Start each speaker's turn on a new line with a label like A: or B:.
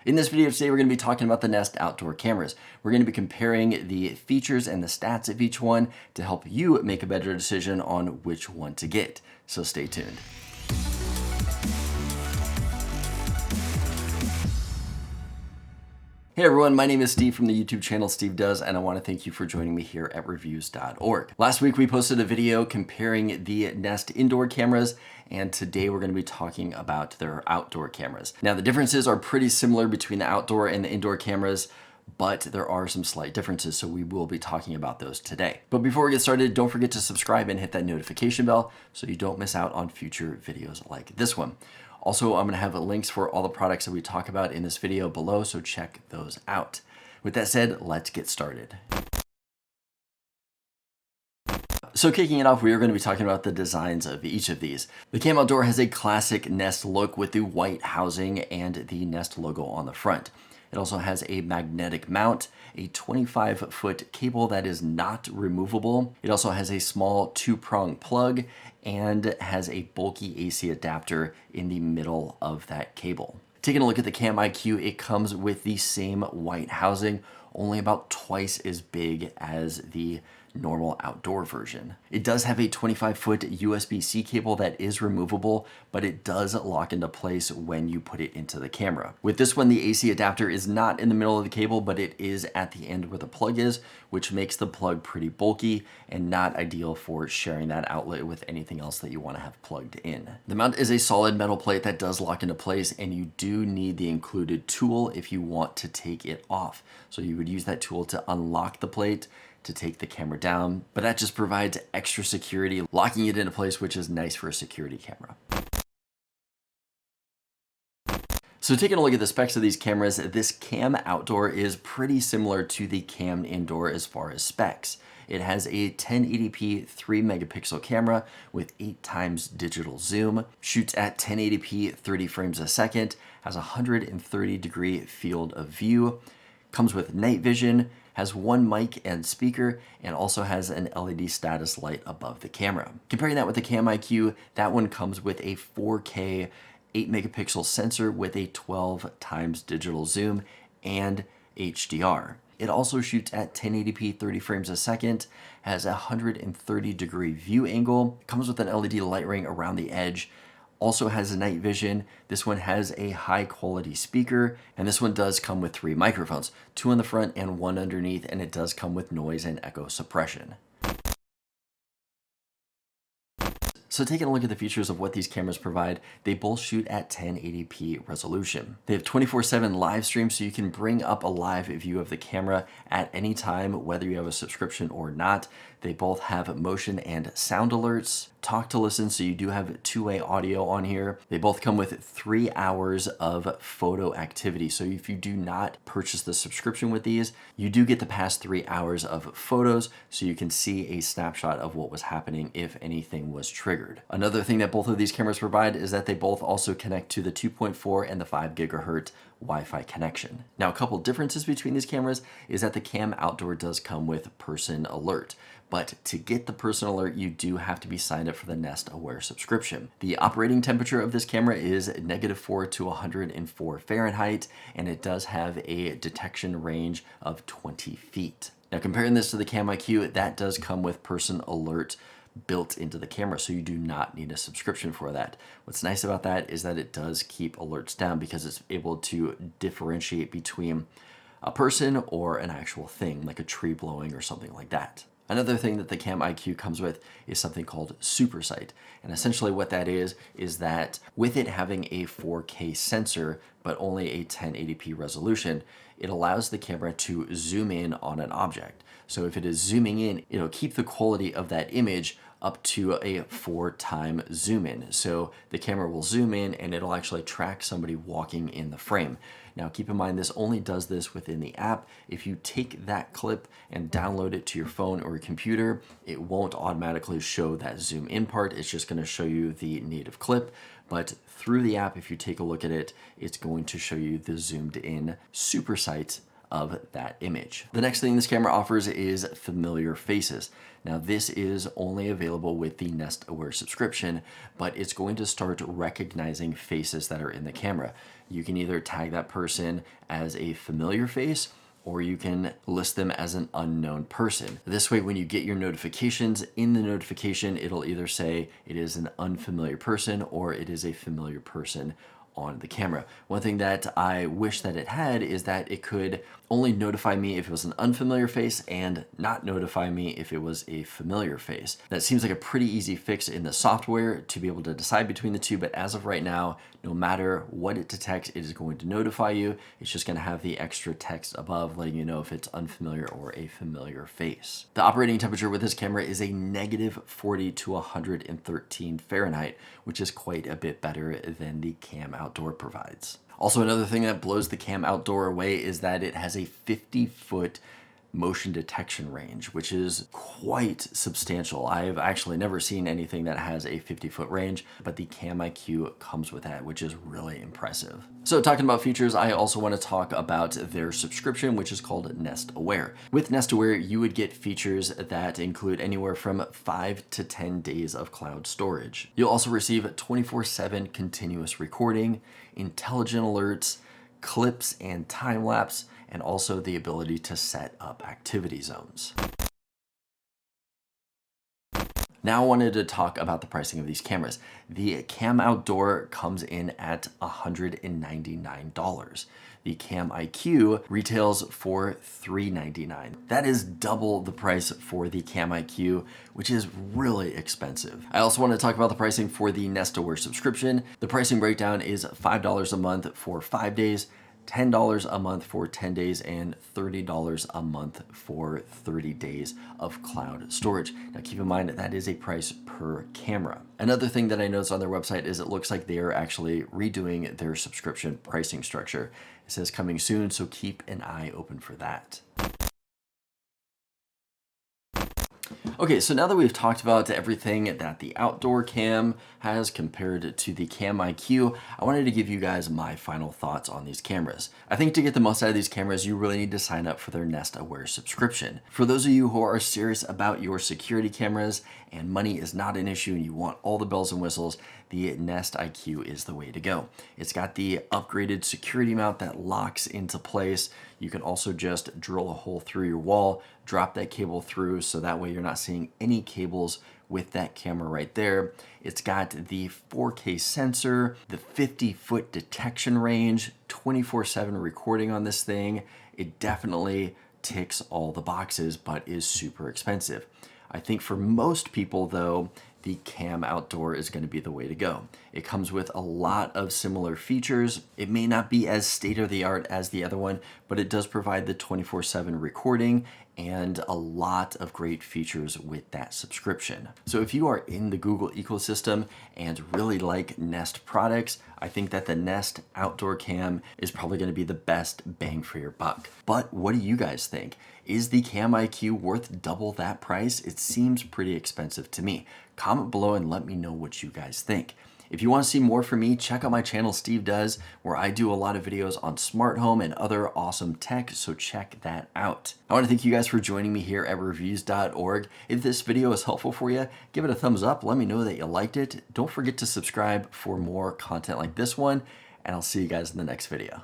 A: In this video today, we're going to be talking about the Nest outdoor cameras. We're going to be comparing the features and the stats of each one to help you make a better decision on which one to get. So stay tuned. Hey everyone, my name is Steve from the YouTube channel Steve Does, and I want to thank you for joining me here at reviews.org. Last week we posted a video comparing the Nest indoor cameras, and today we're going to be talking about their outdoor cameras. Now the differences are pretty similar between the outdoor and the indoor cameras, but there are some slight differences, so we will be talking about those today. But before we get started, don't forget to subscribe and hit that notification bell so you don't miss out on future videos like this one. Also, I'm going to have links for all the products that we talk about in this video below, so check those out. With that said, let's get started. So kicking it off, we are going to be talking about the designs of each of these. The Cam Outdoor has a classic Nest look with the white housing and the Nest logo on the front. It also has a magnetic mount, a 25-foot cable that is not removable. It also has a small 2-prong plug and has a bulky AC adapter in the middle of that cable. Taking a look at the Cam IQ, it comes with the same white housing, only about twice as big as the normal outdoor version. It does have a 25-foot USB-C cable that is removable, but it does lock into place when you put it into the camera. With this one, the AC adapter is not in the middle of the cable, but it is at the end where the plug is, which makes the plug pretty bulky and not ideal for sharing that outlet with anything else that you want to have plugged in. The mount is a solid metal plate that does lock into place, and you do need the included tool if you want to take it off. So you would use that tool to unlock the plate to take the camera down, but that just provides extra security, locking it into place, which is nice for a security camera. So taking a look at the specs of these cameras, this Cam Outdoor is pretty similar to the Cam Indoor as far as specs. It has a 1080p 3 megapixel camera with 8 times digital zoom, shoots at 1080p 30 frames a second, has a 130-degree field of view, comes with night vision, has one mic and speaker, and also has an LED status light above the camera. Comparing that with the Cam IQ, that one comes with a 4K 8 megapixel sensor with a 12 times digital zoom and HDR. It also shoots at 1080p 30 frames a second, has a 130-degree view angle, comes with an LED light ring around the edge, also has night vision. This one has a high quality speaker, and this one does come with 3 microphones, 2 on the front and 1 underneath, and it does come with noise and echo suppression. So taking a look at the features of what these cameras provide, they both shoot at 1080p resolution. They have 24/7 live stream, so you can bring up a live view of the camera at any time, whether you have a subscription or not. They both have motion and sound alerts, talk to listen, so you do have two-way audio on here. They both come with 3 hours of photo activity. So if you do not purchase the subscription with these, you do get the past 3 hours of photos, so you can see a snapshot of what was happening if anything was triggered. Another thing that both of these cameras provide is that they both also connect to the 2.4 and the 5 gigahertz Wi-Fi connection. Now, a couple differences between these cameras is that the Cam Outdoor does come with person alert, but to get the person alert, you do have to be signed up for the Nest Aware subscription. The operating temperature of this camera is -4 to 104 Fahrenheit, and it does have a detection range of 20 feet. Now, comparing this to the Cam IQ, that does come with person alert built into the camera, so you do not need a subscription for that. What's nice about that is that it does keep alerts down because it's able to differentiate between a person or an actual thing, like a tree blowing or something like that. Another thing that the Cam IQ comes with is something called Super Sight. And essentially what that is that with it having a 4K sensor, but only a 1080p resolution, it allows the camera to zoom in on an object. So if it is zooming in, it'll keep the quality of that image up to a 4-time zoom in. So the camera will zoom in and it'll actually track somebody walking in the frame. Now keep in mind, this only does this within the app. If you take that clip and download it to your phone or your computer, it won't automatically show that zoom in part. It's just going to show you the native clip. But through the app, if you take a look at it, it's going to show you the zoomed in Super Sight of that image. The next thing this camera offers is familiar faces. Now this is only available with the Nest Aware subscription, but it's going to start recognizing faces that are in the camera. You can either tag that person as a familiar face, or you can list them as an unknown person. This way, when you get your notifications, in the notification, it'll either say it is an unfamiliar person or it is a familiar person on the camera. One thing that I wish that it had is that it could only notify me if it was an unfamiliar face and not notify me if it was a familiar face. That seems like a pretty easy fix in the software to be able to decide between the two, but as of right now, no matter what it detects, it is going to notify you. It's just going to have the extra text above letting you know if it's unfamiliar or a familiar face. The operating temperature with this camera is a negative 40 to 113 Fahrenheit, which is quite a bit better than the Cam Outdoor provides. Also, another thing that blows the Cam Outdoor away is that it has a 50-foot motion detection range, which is quite substantial. I've actually never seen anything that has a 50-foot range, but the Cam IQ comes with that, which is really impressive. So talking about features, I also want to talk about their subscription, which is called Nest Aware. With Nest Aware, you would get features that include anywhere from 5 to 10 days of cloud storage. You'll also receive 24/7 continuous recording, intelligent alerts, clips and time lapse, and also the ability to set up activity zones. Now I wanted to talk about the pricing of these cameras. The Cam Outdoor comes in at $199. The Cam IQ retails for $399. That is double the price for the Cam IQ, which is really expensive. I also want to talk about the pricing for the Nest Aware subscription. The pricing breakdown is $5 a month for 5 days, $10 a month for 10 days, and $30 a month for 30 days of cloud storage. Now keep in mind that is a price per camera. Another thing that I noticed on their website is it looks like they are actually redoing their subscription pricing structure. It says coming soon, so keep an eye open for that. Okay, so now that we've talked about everything that the Outdoor Cam has compared to the Cam IQ, I wanted to give you guys my final thoughts on these cameras. I think to get the most out of these cameras, you really need to sign up for their Nest Aware subscription. For those of you who are serious about your security cameras and money is not an issue and you want all the bells and whistles, the Nest IQ is the way to go. It's got the upgraded security mount that locks into place. You can also just drill a hole through your wall, drop that cable through, so that way you're not seeing any cables with that camera right there. It's got the 4K sensor, the 50-foot detection range, 24/7 recording on this thing. It definitely ticks all the boxes, but is super expensive. I think for most people though, the Cam Outdoor is going to be the way to go. It comes with a lot of similar features. It may not be as state-of-the-art as the other one, but it does provide the 24/7 recording and a lot of great features with that subscription. So if you are in the Google ecosystem and really like Nest products, I think that the Nest Outdoor Cam is probably going to be the best bang for your buck. But what do you guys think? Is the Cam IQ worth double that price? It seems pretty expensive to me. Comment below and let me know what you guys think. If you want to see more from me, check out my channel Steve Does, where I do a lot of videos on smart home and other awesome tech, so check that out. I want to thank you guys for joining me here at reviews.org. If this video is helpful for you, give it a thumbs up. Let me know that you liked it. Don't forget to subscribe for more content like this one, and I'll see you guys in the next video.